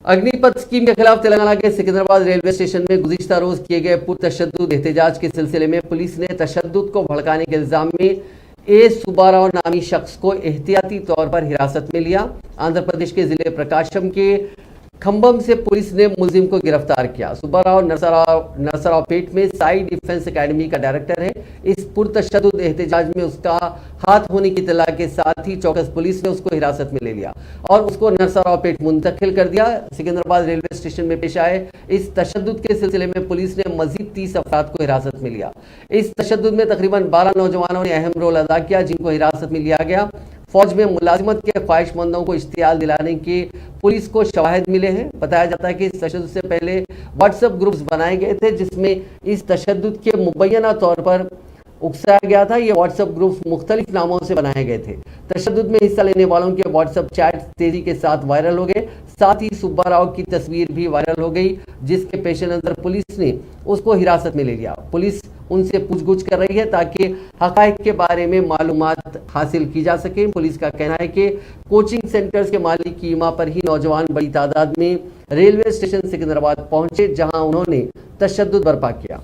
Agnipath scheme के खिलाफ तेलंगाना के सिकंदराबाद रेलवे स्टेशन में गुज़िश्ता रोज किए गए पुरतशद्दुद एहतजाज के सिलसिले में पुलिस ने तशद्दुद को भड़काने के इल्जाम में ए सुब्बाराव नामी शख्स को एहतियाती तौर पर हिरासत में लिया। आंध्र प्रदेश के जिले प्रकाशम के खंबम से पुलिस ने मुलजिम को गिरफ्तार किया। सुब्बाराव नरसरावपेट में साई डिफेंस एकेडमी का डायरेक्टर है। इस पुरतशद्दुद एहतजाज में उसका हाथ होने की इत्तला के साथ ही चौकस पुलिस ने उसको हिरासत में ले लिया और उसको नरसरावपेट मुंतकिल कर दिया। सिकंदराबाद रेलवे स्टेशन में पेश आए इस तशद्दुद के सिलसिले में पुलिस ने मजीद 30 अफराद को हिरासत में लिया। इस तशद्दुद में तकरीबन 12 नौजवानों ने अहम रोल अदा किया, जिनको हिरासत में लिया गया। फौज में मुलाजिमत के ख्वाहिशमंदों को इश्तियाल दिलाने के पुलिस को शवाहिद मिले हैं। बताया जाता है कि इस तशद्दुद से पहले व्हाट्सएप ग्रुप्स बनाए गए थे, जिसमें इस तशद्दुद के मुबैना तौर पर उकसाया गया था। ये व्हाट्सएप ग्रुप्स मुख्तलिफ नामों से बनाए गए थे। तशद्दुद में हिस्सा लेने वालों के व्हाट्सएप चैट तेजी के साथ वायरल हो गए। साथ ही सुब्बाराव की तस्वीर भी वायरल हो गई, जिसके पेश नज़र पुलिस ने उसको हिरासत में ले लिया। पुलिस उनसे पूछगछ कर रही है ताकि हक़ाइक़ के बारे में मालूमात हासिल की जा सके। पुलिस का कहना है कि कोचिंग सेंटर्स के मालिक की ईमा पर ही नौजवान बड़ी तादाद में रेलवे स्टेशन सिकंदराबाद पहुंचे, जहां उन्होंने तशद्दुद बर्पा किया।